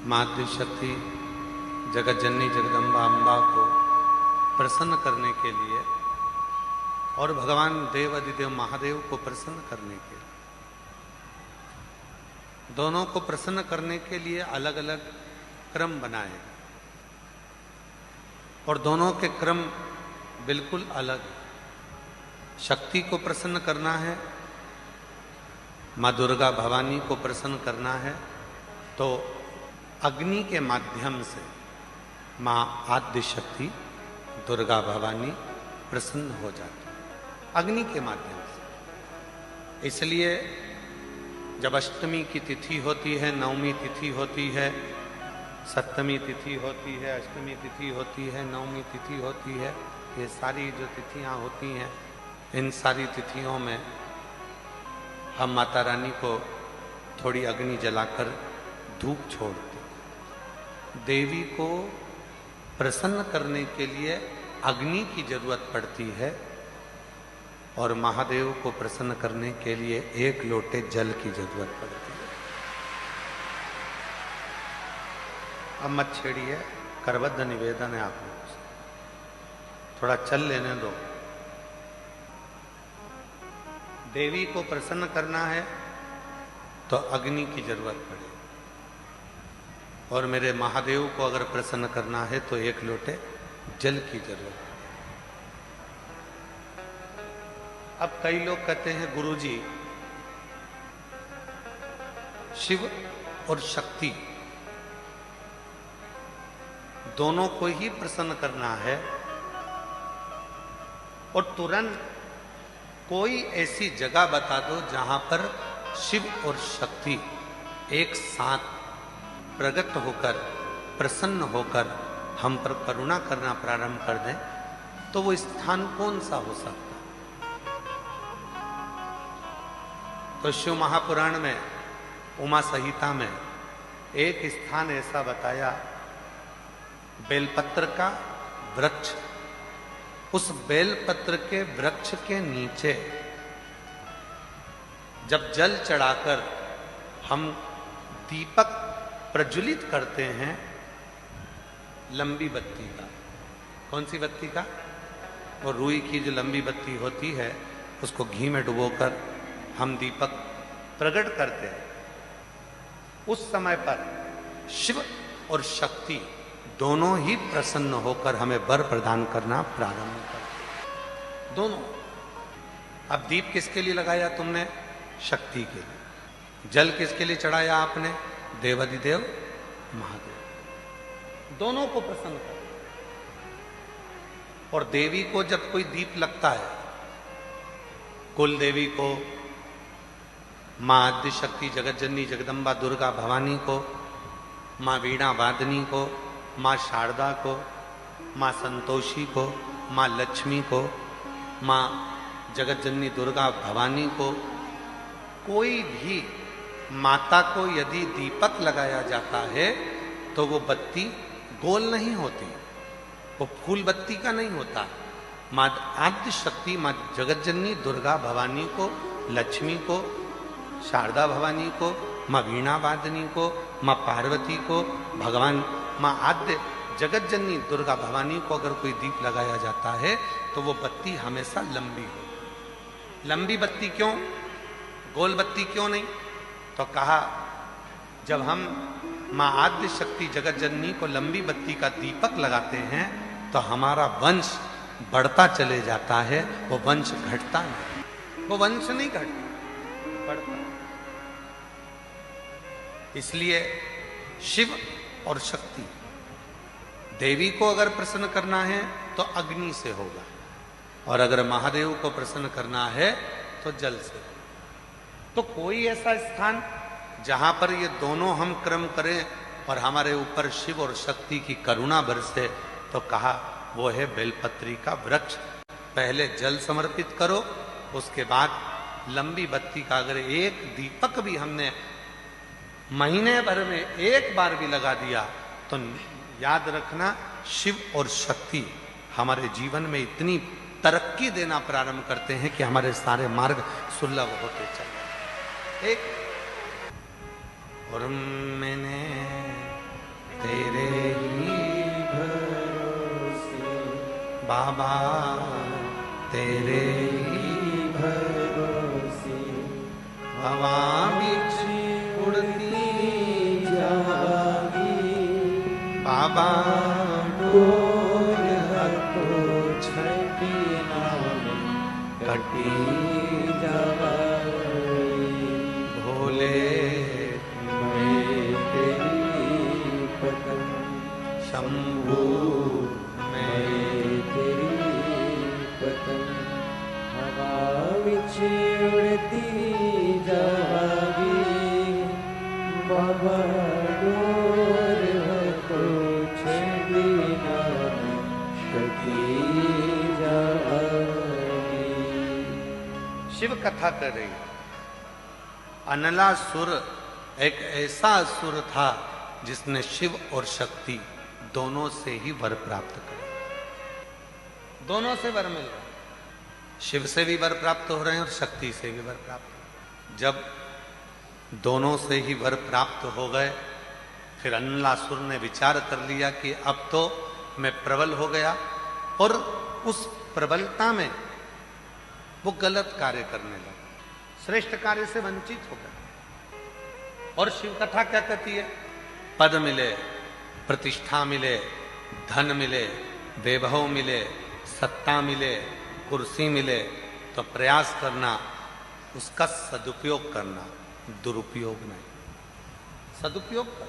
मातृ शक्ति जगत जननी जगदम्बा अम्बा को प्रसन्न करने के लिए और भगवान देव अधिदेव महादेव को प्रसन्न करने के लिए, दोनों को प्रसन्न करने के लिए अलग अलग क्रम बनाए और दोनों के क्रम बिल्कुल अलग है। शक्ति को प्रसन्न करना है, माँ दुर्गा भवानी को प्रसन्न करना है तो अग्नि के माध्यम से माँ आद्य शक्ति दुर्गा भवानी प्रसन्न हो जाती है, अग्नि के माध्यम से। इसलिए जब अष्टमी की तिथि होती है, नवमी तिथि होती है, सप्तमी तिथि होती है, अष्टमी तिथि होती है, नवमी तिथि होती है, ये सारी जो तिथियां होती हैं, इन सारी तिथियों में हम माता रानी को थोड़ी अग्नि जलाकर धूप छोड़ते। देवी को प्रसन्न करने के लिए अग्नि की जरूरत पड़ती है और महादेव को प्रसन्न करने के लिए एक लोटे जल की जरूरत पड़ती है। अब मत छेड़िए, करबद्ध निवेदन है आप लोगों से, थोड़ा चल लेने दो। देवी को प्रसन्न करना है तो अग्नि की जरूरत पड़ेगी और मेरे महादेव को अगर प्रसन्न करना है तो एक लोटे जल की जरूरत है। अब कई लोग कहते हैं गुरुजी शिव और शक्ति दोनों को ही प्रसन्न करना है और तुरंत कोई ऐसी जगह बता दो जहां पर शिव और शक्ति एक साथ प्रकट होकर प्रसन्न होकर हम पर करुणा करना प्रारंभ कर दें, तो वो स्थान कौन सा हो सकता है? तो शिव महापुराण में उमा संहिता में एक स्थान ऐसा बताया, बेलपत्र का वृक्ष। उस बेलपत्र के वृक्ष के नीचे जब जल चढ़ाकर हम दीपक प्रज्वलित करते हैं, लंबी बत्ती का, कौन सी बत्ती का? वो रुई की जो लंबी बत्ती होती है, उसको घी में डुबोकर हम दीपक प्रकट करते हैं। उस समय पर शिव और शक्ति दोनों ही प्रसन्न होकर हमें वर प्रदान करना प्रारंभ करते, दोनों। अब दीप किसके लिए लगाया तुमने? शक्ति के लिए। जल किसके लिए चढ़ाया आपने? देवाधिदेव महादेव। दोनों को प्रसन्न कर। और देवी को जब कोई दीप लगता है, कुल देवी को, मां आद्य शक्ति जगत जननी जगदम्बा दुर्गा भवानी को, मां वीणा वादनी को, मां शारदा को, मां संतोषी को, मां लक्ष्मी को, मां जगत जननी दुर्गा भवानी को, कोई भी माता को यदि दीपक लगाया जाता है तो वो बत्ती गोल नहीं होती, वो फूल बत्ती का नहीं होता। मां आद्य शक्ति, मां जगत जननी दुर्गा भवानी को, लक्ष्मी को, शारदा भवानी को, मां वीणा वादनी को, मां पार्वती को, भगवान मां आद्य जगत जननी दुर्गा भवानी को अगर कोई दीप लगाया जाता है तो वो बत्ती हमेशा लंबी हो। लंबी बत्ती क्यों? गोल बत्ती क्यों नहीं? तो कहा, जब हम मां आद्य शक्ति जगत जननी को लंबी बत्ती का दीपक लगाते हैं तो हमारा वंश बढ़ता चले जाता है, वो वंश घटता नहीं। वो वंश नहीं घटता, बढ़ता। इसलिए शिव और शक्ति, देवी को अगर प्रसन्न करना है तो अग्नि से होगा और अगर महादेव को प्रसन्न करना है तो जल से। तो कोई ऐसा स्थान जहां पर ये दोनों हम क्रम करें और हमारे ऊपर शिव और शक्ति की करुणा बरसे, तो कहा वो है बेलपत्री का वृक्ष। पहले जल समर्पित करो, उसके बाद लंबी बत्ती का अगर एक दीपक भी हमने महीने भर में एक बार भी लगा दिया तो याद रखना, शिव और शक्ति हमारे जीवन में इतनी तरक्की देना प्रारंभ करते हैं कि हमारे सारे मार्ग सुलभ होते चले। एक और मैंने तेरे ही भरोसे बाबा तेरे ही भरोसे हवा बिच उड़ती जागी बाबा डोर हथों छठी नाम कटी जागी भोले मैं तेरी पतंग शंभू मैं तेरी पतंग हवा विच उड़ती जागी बाबा डोर हथों छठी नाम कटी जागी। शिव कथा कर रही है। अनलासुर एक ऐसा असुर था जिसने शिव और शक्ति दोनों से ही वर प्राप्त करे। दोनों से वर मिल रहे, शिव से भी वर प्राप्त हो रहे हैं और शक्ति से भी वर प्राप्त हो रहे हैं। जब दोनों से ही वर प्राप्त हो गए, फिर अनलासुर ने विचार कर लिया कि अब तो मैं प्रबल हो गया, और उस प्रबलता में वो गलत कार्य करने लगा, श्रेष्ठ कार्य से वंचित हो गए। और शिव कथा क्या कहती है? पद मिले, प्रतिष्ठा मिले, धन मिले, वैभव मिले, सत्ता मिले, कुर्सी मिले, तो प्रयास करना उसका सदुपयोग करना, दुरुपयोग नहीं। सदुपयोग कर।